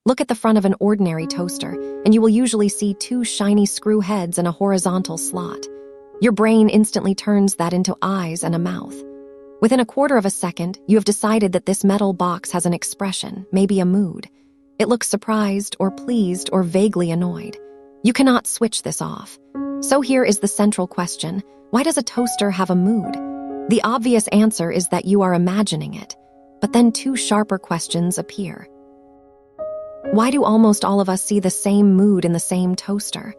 Look at the front of an ordinary toaster, and you will usually see two shiny screw heads and a horizontal slot. Your brain instantly turns that into eyes and a mouth. Within a quarter of a second, you have decided that this metal box has an expression, maybe a mood. It looks surprised or pleased or vaguely annoyed. You cannot switch this off. So here is the central question: why does a toaster have a mood? The obvious answer is that you are imagining it. But then two sharper questions appear. Why do almost all of us see the same mood in the same toaster?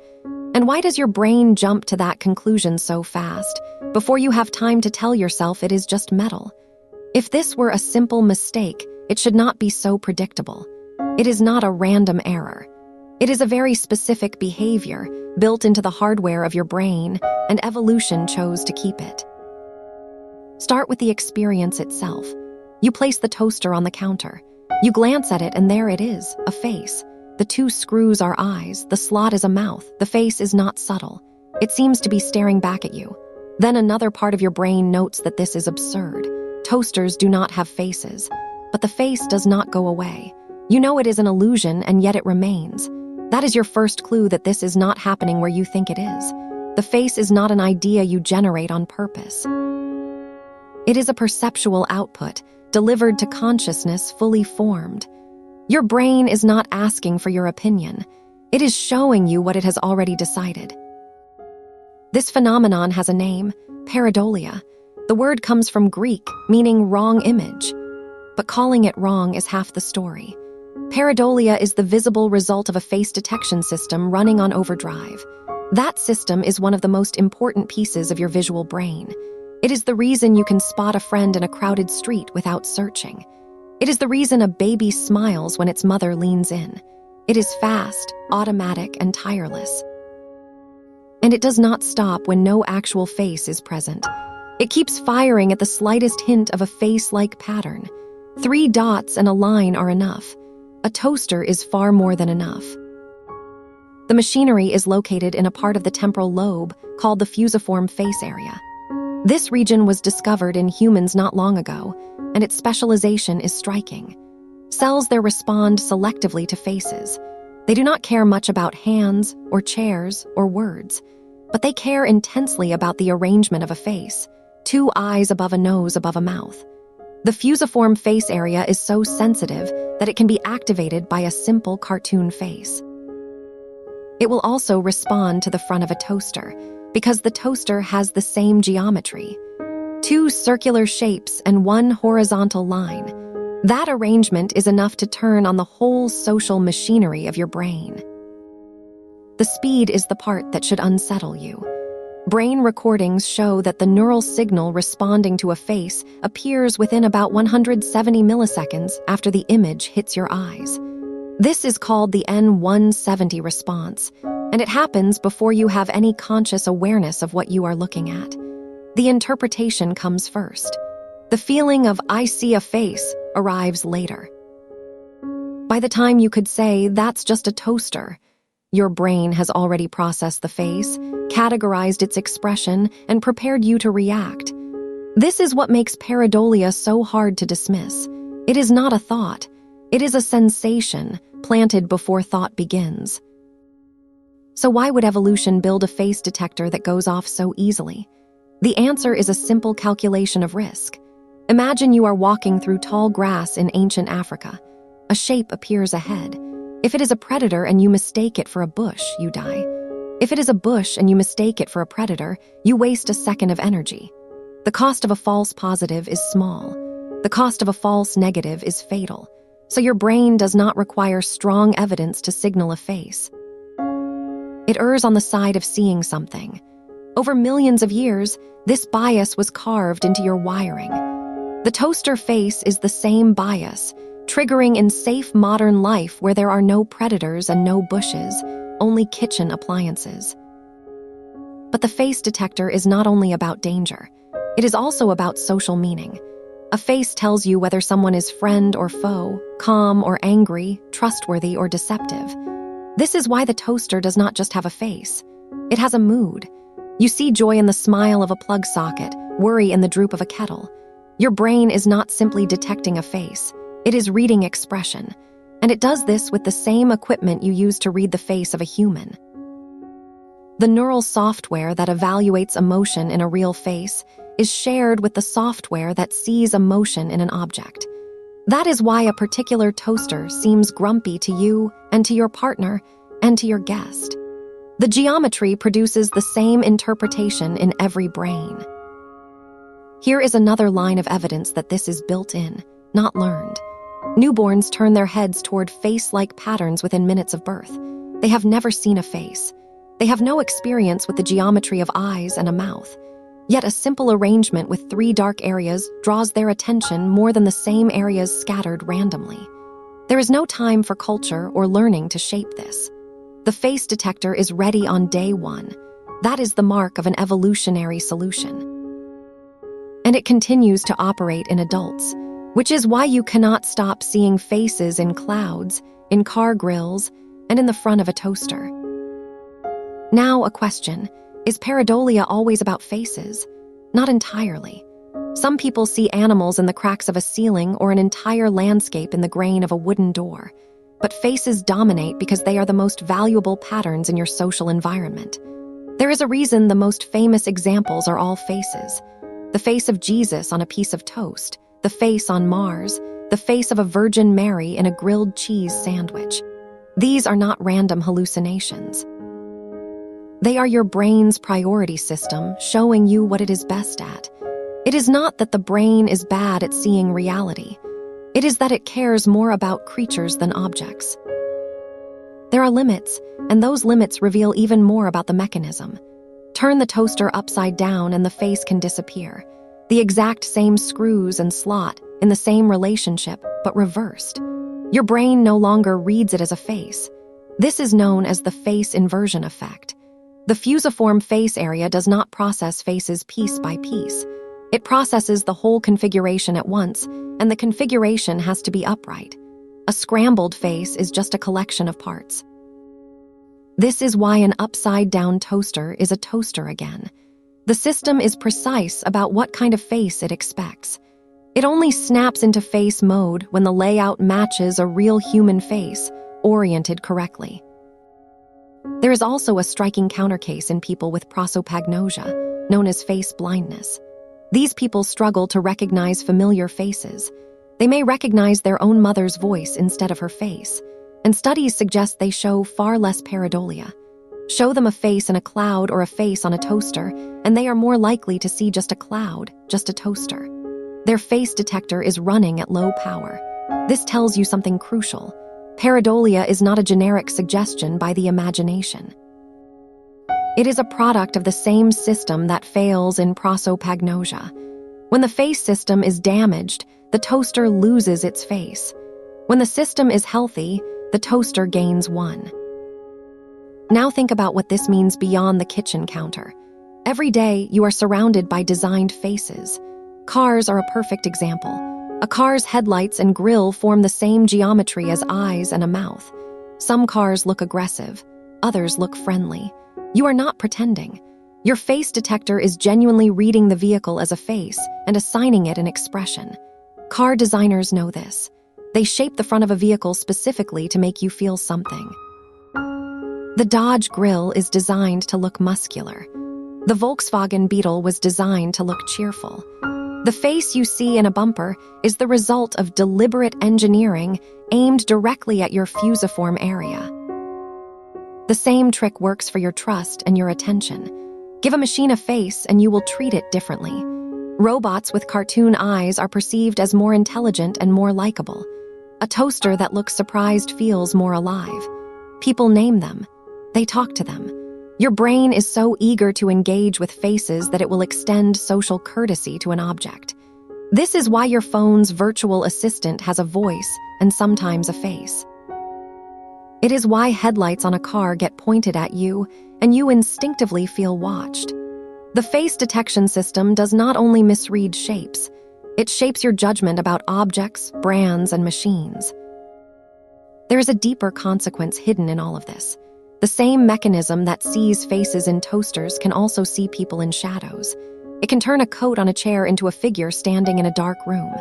And why does your brain jump to that conclusion so fast, before you have time to tell yourself it is just metal? If this were a simple mistake, it should not be so predictable. It is not a random error. It is a very specific behavior built into the hardware of your brain, and evolution chose to keep it. Start with the experience itself. You place the toaster on the counter. You glance at it and there it is, a face. The two screws are eyes, the slot is a mouth, the face is not subtle. It seems to be staring back at you. Then another part of your brain notes that this is absurd. Toasters do not have faces, but the face does not go away. You know it is an illusion and yet it remains. That is your first clue that this is not happening where you think it is. The face is not an idea you generate on purpose. It is a perceptual output, delivered to consciousness fully formed. Your brain is not asking for your opinion. It is showing you what it has already decided. This phenomenon has a name, pareidolia. The word comes from Greek, meaning wrong image. But calling it wrong is half the story. Pareidolia is the visible result of a face detection system running on overdrive. That system is one of the most important pieces of your visual brain. It is the reason you can spot a friend in a crowded street without searching. It is the reason a baby smiles when its mother leans in. It is fast, automatic, and tireless. And it does not stop when no actual face is present. It keeps firing at the slightest hint of a face-like pattern. 3 dots and a line are enough. A toaster is far more than enough. The machinery is located in a part of the temporal lobe called the fusiform face area. This region was discovered in humans not long ago, and its specialization is striking. Cells there respond selectively to faces. They do not care much about hands, or chairs, or words, but they care intensely about the arrangement of a face, 2 eyes above a nose above a mouth. The fusiform face area is so sensitive that it can be activated by a simple cartoon face. It will also respond to the front of a toaster, because the toaster has the same geometry. 2 circular shapes and 1 horizontal line. That arrangement is enough to turn on the whole social machinery of your brain. The speed is the part that should unsettle you. Brain recordings show that the neural signal responding to a face appears within about 170 milliseconds after the image hits your eyes. This is called the N170 response, and it happens before you have any conscious awareness of what you are looking at. The interpretation comes first. The feeling of "I see a face" arrives later. By the time you could say, "That's just a toaster," your brain has already processed the face, categorized its expression, and prepared you to react. This is what makes pareidolia so hard to dismiss. It is not a thought. It is a sensation planted before thought begins. So why would evolution build a face detector that goes off so easily? The answer is a simple calculation of risk. Imagine you are walking through tall grass in ancient Africa. A shape appears ahead. If it is a predator and you mistake it for a bush, you die. If it is a bush and you mistake it for a predator, you waste a second of energy. The cost of a false positive is small. The cost of a false negative is fatal. So your brain does not require strong evidence to signal a face. It errs on the side of seeing something. Over millions of years, this bias was carved into your wiring. The toaster face is the same bias, triggering in safe modern life where there are no predators and no bushes, only kitchen appliances. But the face detector is not only about danger. It is also about social meaning. A face tells you whether someone is friend or foe, calm or angry, trustworthy or deceptive. This is why the toaster does not just have a face. It has a mood. You see joy in the smile of a plug socket, worry in the droop of a kettle. Your brain is not simply detecting a face. It is reading expression. and it does this with the same equipment you use to read the face of a human. The neural software that evaluates emotion in a real face is shared with the software that sees emotion in an object. That is why a particular toaster seems grumpy to you and to your partner and to your guest. The geometry produces the same interpretation in every brain. Here is another line of evidence that this is built in, not learned. Newborns turn their heads toward face-like patterns within minutes of birth. They have never seen a face. They have no experience with the geometry of eyes and a mouth. Yet a simple arrangement with 3 dark areas draws their attention more than the same areas scattered randomly. There is no time for culture or learning to shape this. The face detector is ready on day 1. That is the mark of an evolutionary solution. And it continues to operate in adults, which is why you cannot stop seeing faces in clouds, in car grills, and in the front of a toaster. Now a question. Is pareidolia always about faces? Not entirely. Some people see animals in the cracks of a ceiling or an entire landscape in the grain of a wooden door. But faces dominate because they are the most valuable patterns in your social environment. There is a reason the most famous examples are all faces. The face of Jesus on a piece of toast, the face on Mars, the face of a Virgin Mary in a grilled cheese sandwich. These are not random hallucinations. They are your brain's priority system showing you what it is best at. It is not that the brain is bad at seeing reality. It is that it cares more about creatures than objects. There are limits, and those limits reveal even more about the mechanism. Turn the toaster upside down and the face can disappear. The exact same screws and slot, in the same relationship, but reversed. Your brain no longer reads it as a face. This is known as the face inversion effect. The fusiform face area does not process faces piece by piece. It processes the whole configuration at once, and the configuration has to be upright. A scrambled face is just a collection of parts. This is why an upside-down toaster is a toaster again. The system is precise about what kind of face it expects. It only snaps into face mode when the layout matches a real human face, oriented correctly. There is also a striking countercase in people with prosopagnosia, known as face blindness. These people struggle to recognize familiar faces. They may recognize their own mother's voice instead of her face, and studies suggest they show far less pareidolia. Show them a face in a cloud or a face on a toaster, and they are more likely to see just a cloud, just a toaster. Their face detector is running at low power. This tells you something crucial. Pareidolia is not a generic suggestion by the imagination. It is a product of the same system that fails in prosopagnosia. When the face system is damaged, the toaster loses its face. When the system is healthy, the toaster gains one. Now think about what this means beyond the kitchen counter. Every day, you are surrounded by designed faces. Cars are a perfect example. A car's headlights and grille form the same geometry as eyes and a mouth. Some cars look aggressive, others look friendly. You are not pretending. Your face detector is genuinely reading the vehicle as a face and assigning it an expression. Car designers know this. They shape the front of a vehicle specifically to make you feel something. The Dodge grille is designed to look muscular. The Volkswagen Beetle was designed to look cheerful. The face you see in a bumper is the result of deliberate engineering aimed directly at your fusiform area. The same trick works for your trust and your attention. Give a machine a face and you will treat it differently. Robots with cartoon eyes are perceived as more intelligent and more likable. A toaster that looks surprised feels more alive. People name them. They talk to them. Your brain is so eager to engage with faces that it will extend social courtesy to an object. This is why your phone's virtual assistant has a voice and sometimes a face. It is why headlights on a car get pointed at you and you instinctively feel watched. The face detection system does not only misread shapes, it shapes your judgment about objects, brands, and machines. There is a deeper consequence hidden in all of this. The same mechanism that sees faces in toasters can also see people in shadows. It can turn a coat on a chair into a figure standing in a dark room.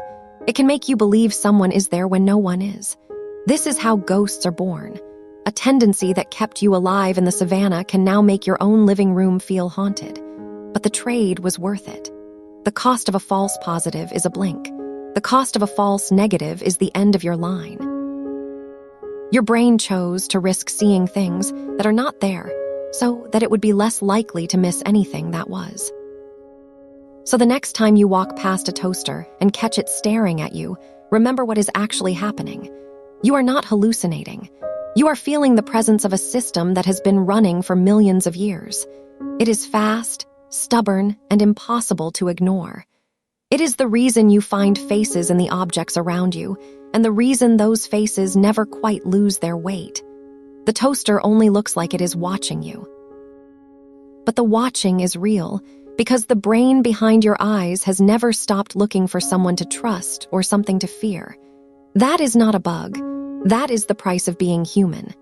It can make you believe someone is there when no one is. This is how ghosts are born. A tendency that kept you alive in the savannah can now make your own living room feel haunted. But the trade was worth it. The cost of a false positive is a blink. The cost of a false negative is the end of your line. Your brain chose to risk seeing things that are not there, so that it would be less likely to miss anything that was. So the next time you walk past a toaster and catch it staring at you, remember what is actually happening. You are not hallucinating. You are feeling the presence of a system that has been running for millions of years. It is fast, stubborn, and impossible to ignore. It is the reason you find faces in the objects around you, and the reason those faces never quite lose their weight. The toaster only looks like it is watching you. But the watching is real, because the brain behind your eyes has never stopped looking for someone to trust or something to fear. That is not a bug. That is the price of being human.